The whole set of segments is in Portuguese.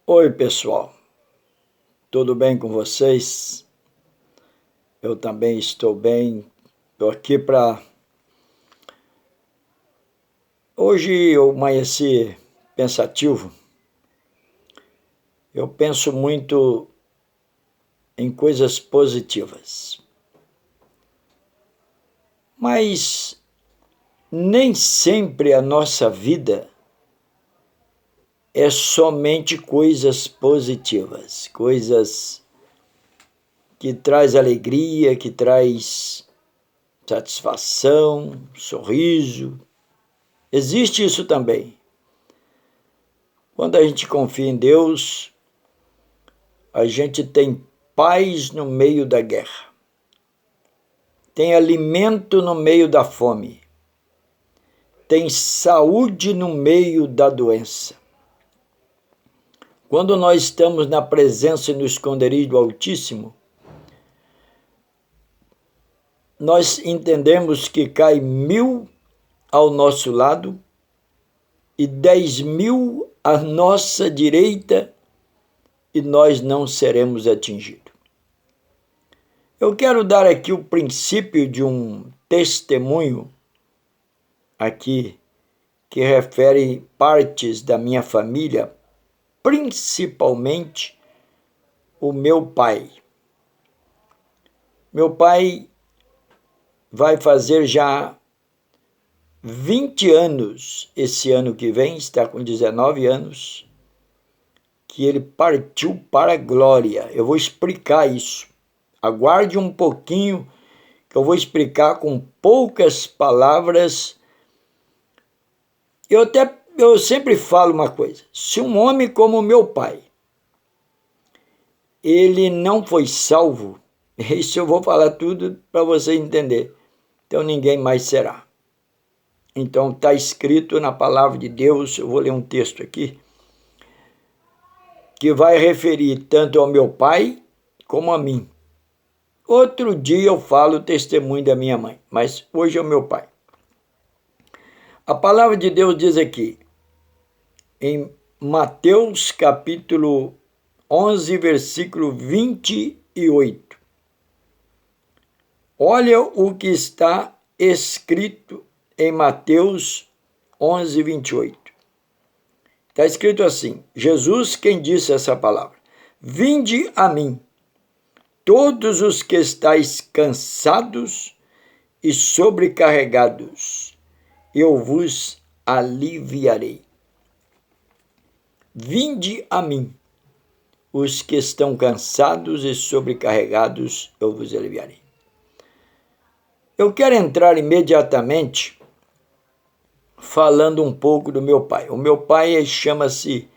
Oi, pessoal, tudo bem com vocês? Eu também estou bem. Estou aqui para. Hoje eu amanheci pensativo. Eu penso muito em coisas positivas, mas nem sempre a nossa vida é somente coisas positivas, coisas que traz alegria, que traz satisfação, sorriso. Existe isso também. Quando a gente confia em Deus, a gente tem paz no meio da guerra, tem alimento no meio da fome, tem saúde no meio da doença. Quando nós estamos na presença e no esconderijo do Altíssimo, nós entendemos que cai 1.000 ao nosso lado e 10.000 à nossa direita e nós não seremos atingidos. Eu quero dar aqui o princípio de um testemunho aqui que refere partes da minha família, principalmente o meu pai. Meu pai vai fazer já 20 anos, esse ano que vem, está com 19 anos, que ele partiu para a glória. Eu vou explicar isso. Aguarde um pouquinho, que eu vou explicar com poucas palavras. Eu sempre falo uma coisa. Se um homem como meu pai, ele não foi salvo, isso eu vou falar tudo para você entender. Então ninguém mais será. Então está escrito na palavra de Deus, eu vou ler um texto aqui, que vai referir tanto ao meu pai como a mim. Outro dia eu falo o testemunho da minha mãe, mas hoje é o meu pai. A palavra de Deus diz aqui, em Mateus capítulo 11, versículo 28. Olha o que está escrito em Mateus 11, 28. Está escrito assim, Jesus quem disse essa palavra, vinde a mim, todos os que estáis cansados e sobrecarregados, eu vos aliviarei. Vinde a mim, os que estão cansados e sobrecarregados, eu vos aliviarei. Eu quero entrar imediatamente falando um pouco do meu pai. O meu pai chama-se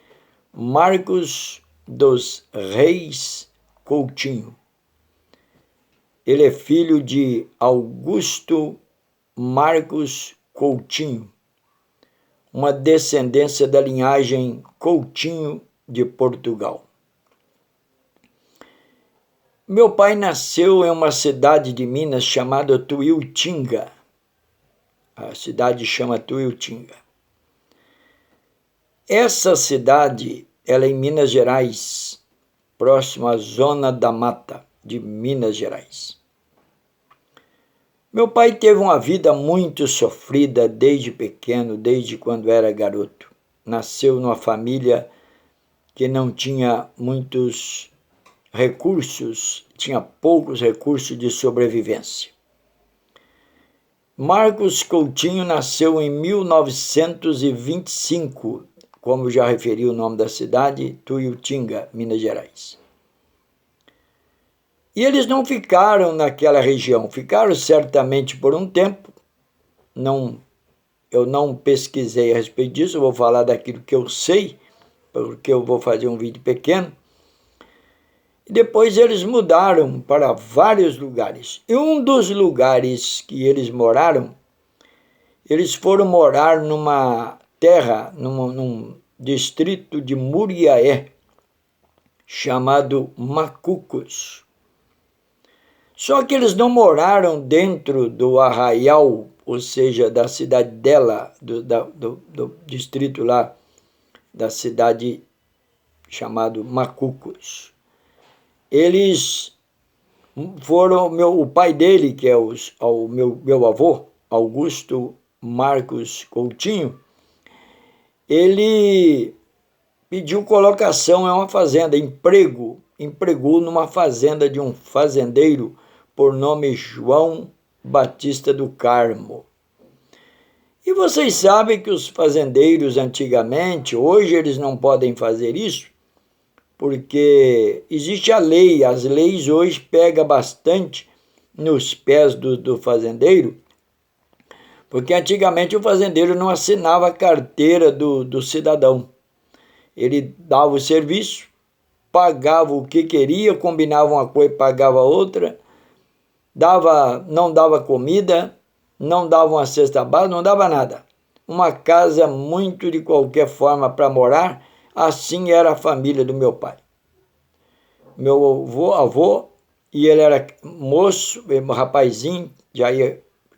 Marcos dos Reis Coutinho. Ele é filho de Augusto Marcos Coutinho, uma descendência da linhagem Coutinho de Portugal. Meu pai nasceu em uma cidade de Minas chamada Tuiutinga. A cidade chama Tuiutinga. Essa cidade, ela é em Minas Gerais, próximo à Zona da Mata de Minas Gerais. Meu pai teve uma vida muito sofrida desde pequeno, desde quando era garoto. Nasceu numa família que não tinha muitos recursos, tinha poucos recursos de sobrevivência. Marcos Coutinho nasceu em 1925, como já referi o nome da cidade, Tuiutinga, Minas Gerais. E eles não ficaram naquela região, ficaram certamente por um tempo. Eu não pesquisei a respeito disso, eu vou falar daquilo que eu sei, porque eu vou fazer um vídeo pequeno. E depois eles mudaram para vários lugares. E um dos lugares que eles moraram, eles foram morar numa terra, num distrito de Muriaé, chamado Macucos. Só que eles não moraram dentro do arraial, ou seja, da cidadela, do distrito lá, da cidade chamado Macucos. Eles foram, o pai dele, que é o meu avô, Augusto Marcos Coutinho, ele pediu colocação em uma fazenda, empregou numa fazenda de um fazendeiro por nome João Batista do Carmo. E vocês sabem que os fazendeiros antigamente, hoje eles não podem fazer isso, porque existe a lei, as leis hoje pegam bastante nos pés do fazendeiro, porque antigamente o fazendeiro não assinava a carteira do cidadão. Ele dava o serviço, pagava o que queria, combinava uma coisa e pagava outra, não dava comida, não dava uma cesta básica, não dava nada. Uma casa muito de qualquer forma para morar, assim era a família do meu pai. Meu avô, e ele era moço, rapazinho,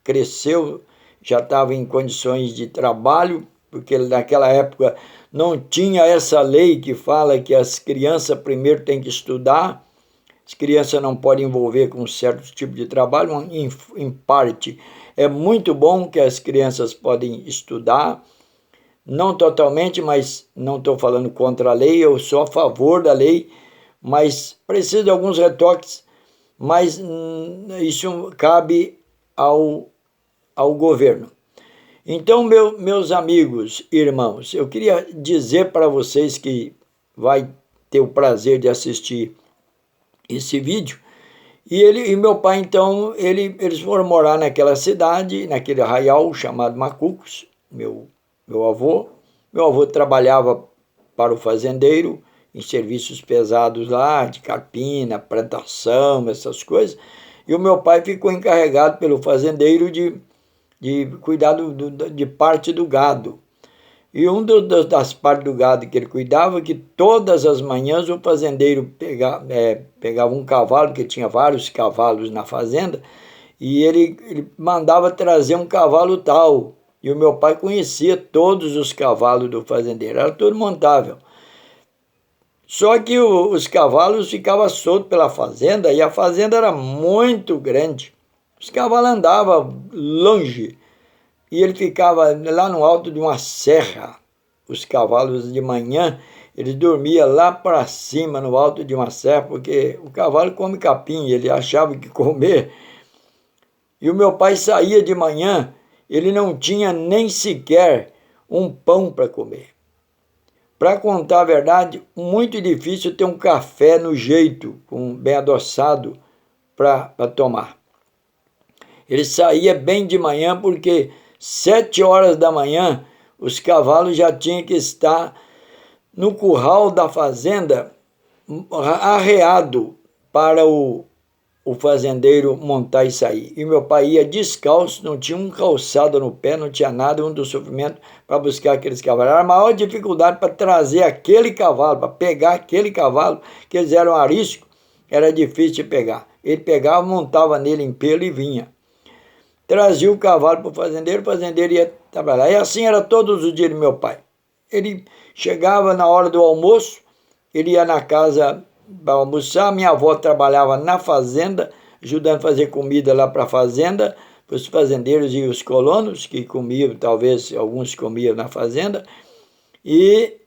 cresceu, já estava em condições de trabalho, porque naquela época não tinha essa lei que fala que as crianças primeiro têm que estudar, as crianças não podem envolver com um certo tipo de trabalho, em parte. É muito bom que as crianças podem estudar, não totalmente, mas não estou falando contra a lei, eu sou a favor da lei, mas precisa de alguns retoques, mas isso cabe ao governo. Então, meus amigos, irmãos, eu queria dizer para vocês que vai ter o prazer de assistir esse vídeo, e meu pai, então, eles foram morar naquela cidade, naquele arraial chamado Macucos, meu avô. Meu avô trabalhava para o fazendeiro, em serviços pesados lá, de carpina, plantação, essas coisas, e o meu pai ficou encarregado pelo fazendeiro de cuidar de parte do gado. E das partes do gado que ele cuidava, que todas as manhãs o fazendeiro pegava um cavalo, que tinha vários cavalos na fazenda, e ele mandava trazer um cavalo tal. E o meu pai conhecia todos os cavalos do fazendeiro, era todo montável. Só que os cavalos ficavam soltos pela fazenda, e a fazenda era muito grande. Os cavalos andavam longe, e ele ficava lá no alto de uma serra. Os cavalos de manhã, eles dormiam lá para cima, no alto de uma serra, porque o cavalo come capim, ele achava que comer. E o meu pai saía de manhã, ele não tinha nem sequer um pão para comer. Para contar a verdade, muito difícil ter um café no jeito, bem adoçado, para tomar. Ele saía bem de manhã, porque 7 horas da manhã, os cavalos já tinham que estar no curral da fazenda, arreado para o fazendeiro montar e sair. E meu pai ia descalço, não tinha um calçado no pé, não tinha nada, um do sofrimento para buscar aqueles cavalos. Era a maior dificuldade para trazer aquele cavalo, para pegar aquele cavalo, que eles eram arisco, era difícil de pegar. Ele pegava, montava nele em pelo e vinha. Trazia o cavalo para o fazendeiro ia trabalhar. E assim era todos os dias do meu pai. Ele chegava na hora do almoço, ele ia na casa para almoçar, minha avó trabalhava na fazenda, ajudando a fazer comida lá para a fazenda, para os fazendeiros e os colonos, que comiam, talvez alguns comiam na fazenda. E,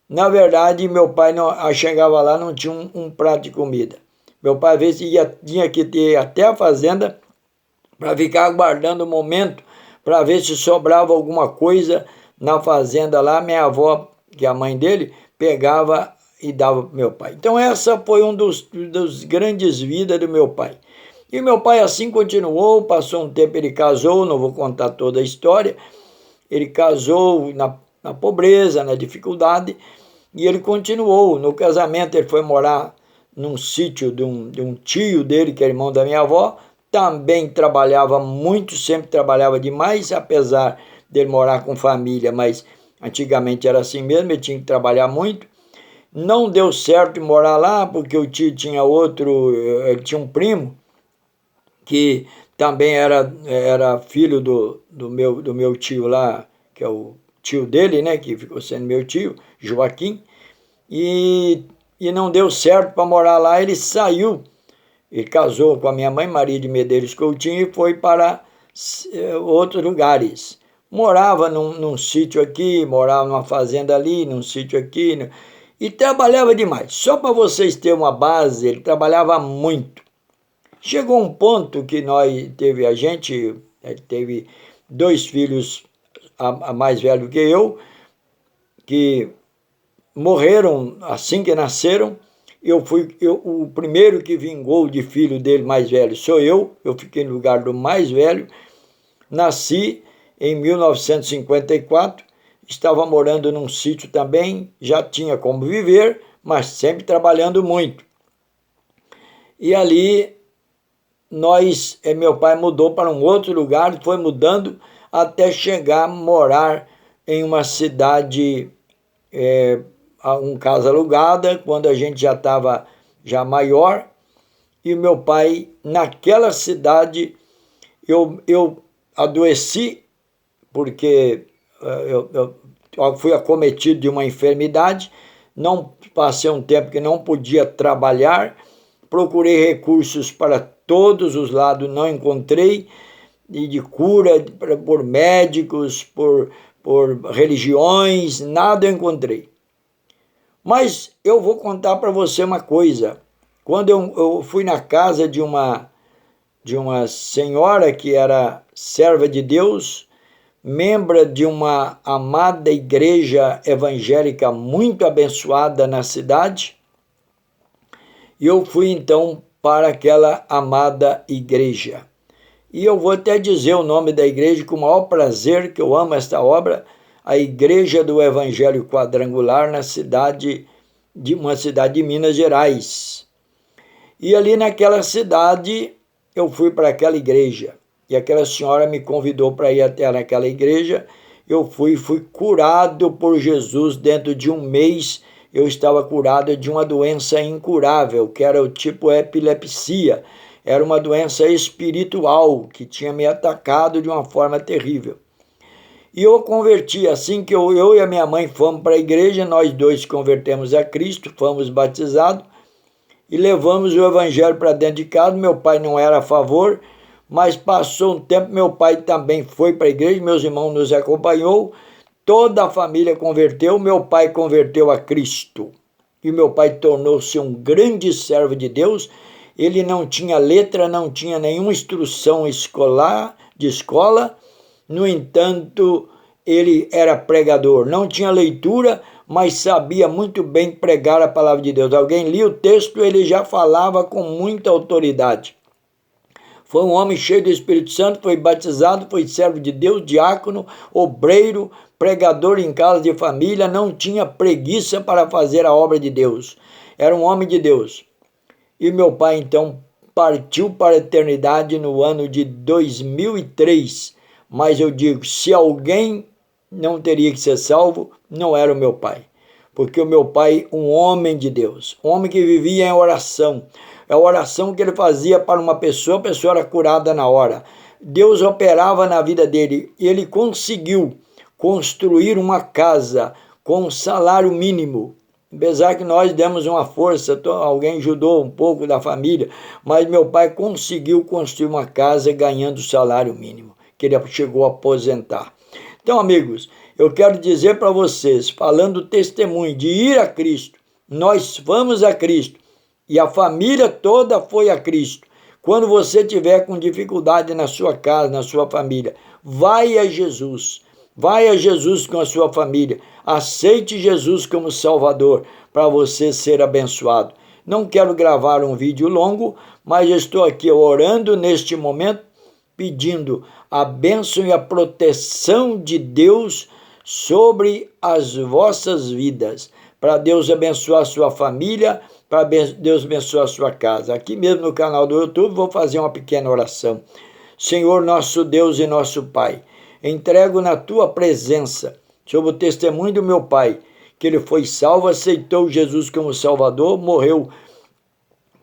na verdade, meu pai chegava lá, não tinha um prato de comida. Meu pai, às vezes, tinha que ir até a fazenda para ficar aguardando o momento, para ver se sobrava alguma coisa na fazenda lá. Minha avó, que é a mãe dele, pegava e dava para meu pai. Então essa foi um dos grandes vidas do meu pai. E meu pai assim continuou, passou um tempo, ele casou, não vou contar toda a história, ele casou na pobreza, na dificuldade, e ele continuou. No casamento ele foi morar num sítio de um tio dele, que é irmão da minha avó, também trabalhava muito, sempre trabalhava demais, apesar dele morar com família, mas antigamente era assim mesmo, ele tinha que trabalhar muito. Não deu certo morar lá, porque o tio tinha ele tinha um primo, que também era filho do meu tio lá, que é o tio dele, né, que ficou sendo meu tio, Joaquim, e não deu certo para morar lá. Ele saiu e casou com a minha mãe, Maria de Medeiros Coutinho, e foi para outros lugares. Morava num sítio aqui, morava numa fazenda ali, num sítio aqui, e trabalhava demais. Só para vocês terem uma base, ele trabalhava muito. Chegou um ponto que ele teve 2 filhos a mais velho que eu, que morreram assim que nasceram. O primeiro que vingou de filho dele mais velho sou eu fiquei no lugar do mais velho. Nasci em 1954, estava morando num sítio também, já tinha como viver, mas sempre trabalhando muito. E ali meu pai mudou para um outro lugar, foi mudando até chegar a morar em uma cidade, uma casa alugada, quando a gente já estava maior. E meu pai, naquela cidade, eu adoeci, porque eu fui acometido de uma enfermidade, não passei um tempo que não podia trabalhar, procurei recursos para todos os lados, não encontrei, e de cura por médicos, por religiões, nada eu encontrei. Mas eu vou contar para você uma coisa. Quando eu fui na casa de uma senhora que era serva de Deus, membro de uma amada igreja evangélica muito abençoada na cidade, e eu fui então para aquela amada igreja. E eu vou até dizer o nome da igreja com o maior prazer, que eu amo esta obra, a Igreja do Evangelho Quadrangular, uma cidade de Minas Gerais. E ali naquela cidade, eu fui para aquela igreja, e aquela senhora me convidou para ir até naquela igreja. Eu fui curado por Jesus. Dentro de um mês, eu estava curado de uma doença incurável, que era o tipo epilepsia. Era uma doença espiritual que tinha me atacado de uma forma terrível. E eu converti, assim que eu e a minha mãe fomos para a igreja, nós dois convertemos a Cristo, fomos batizados e levamos o evangelho para dentro de casa. Meu pai não era a favor, mas passou um tempo, meu pai também foi para a igreja, meus irmãos nos acompanhou, toda a família converteu, meu pai converteu a Cristo. E meu pai tornou-se um grande servo de Deus. Ele não tinha letra, não tinha nenhuma instrução de escola, no entanto, ele era pregador, não tinha leitura, mas sabia muito bem pregar a palavra de Deus. Alguém lia o texto, ele já falava com muita autoridade. Foi um homem cheio do Espírito Santo, foi batizado, foi servo de Deus, diácono, obreiro, pregador em casa de família, não tinha preguiça para fazer a obra de Deus. Era um homem de Deus. E meu pai, então, partiu para a eternidade no ano de 2003. Mas eu digo, se alguém não teria que ser salvo, não era o meu pai. Porque o meu pai, um homem de Deus, um homem que vivia em oração. A oração que ele fazia para uma pessoa, a pessoa era curada na hora. Deus operava na vida dele. Ele conseguiu construir uma casa com um salário mínimo. Apesar que nós demos uma força, alguém ajudou um pouco da família, mas meu pai conseguiu construir uma casa ganhando o salário mínimo, que ele chegou a aposentar. Então, amigos, eu quero dizer para vocês, falando testemunho de ir a Cristo, nós vamos a Cristo e a família toda foi a Cristo. Quando você tiver com dificuldade na sua casa, na sua família, vai a Jesus. Vai a Jesus com a sua família. Aceite Jesus como Salvador para você ser abençoado. Não quero gravar um vídeo longo, mas estou aqui orando neste momento, pedindo a bênção e a proteção de Deus sobre as vossas vidas, para Deus abençoar a sua família, para Deus abençoar a sua casa. Aqui mesmo no canal do YouTube vou fazer uma pequena oração. Senhor, nosso Deus e nosso Pai, entrego na tua presença, sob o testemunho do meu pai, que ele foi salvo, aceitou Jesus como Salvador, morreu,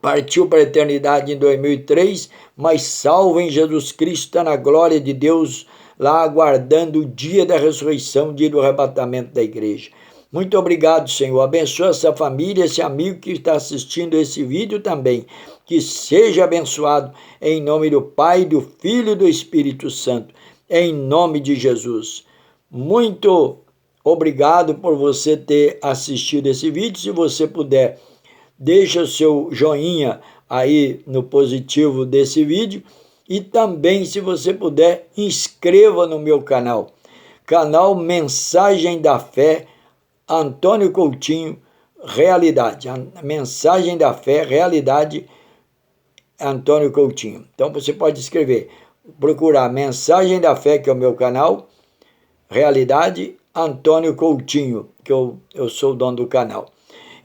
partiu para a eternidade em 2003, mas salvo em Jesus Cristo, está na glória de Deus, lá aguardando o dia da ressurreição, o dia do arrebatamento da igreja. Muito obrigado, Senhor. Abençoa essa família, esse amigo que está assistindo esse vídeo também. Que seja abençoado em nome do Pai, do Filho e do Espírito Santo. Em nome de Jesus. Muito obrigado por você ter assistido esse vídeo. Se você puder, deixa o seu joinha aí no positivo desse vídeo. E também, se você puder, inscreva no meu canal. Canal Mensagem da Fé, Antônio Coutinho, Realidade. Mensagem da Fé, Realidade, Antônio Coutinho. Então você pode escrever, procurar Mensagem da Fé, que é o meu canal, Realidade, Antônio Coutinho, que eu sou o dono do canal.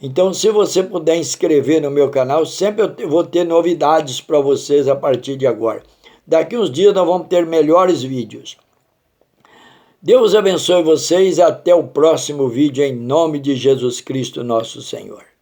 Então, se você puder inscrever no meu canal, sempre eu vou ter novidades para vocês a partir de agora. Daqui uns dias nós vamos ter melhores vídeos. Deus abençoe vocês, até o próximo vídeo, em nome de Jesus Cristo, nosso Senhor.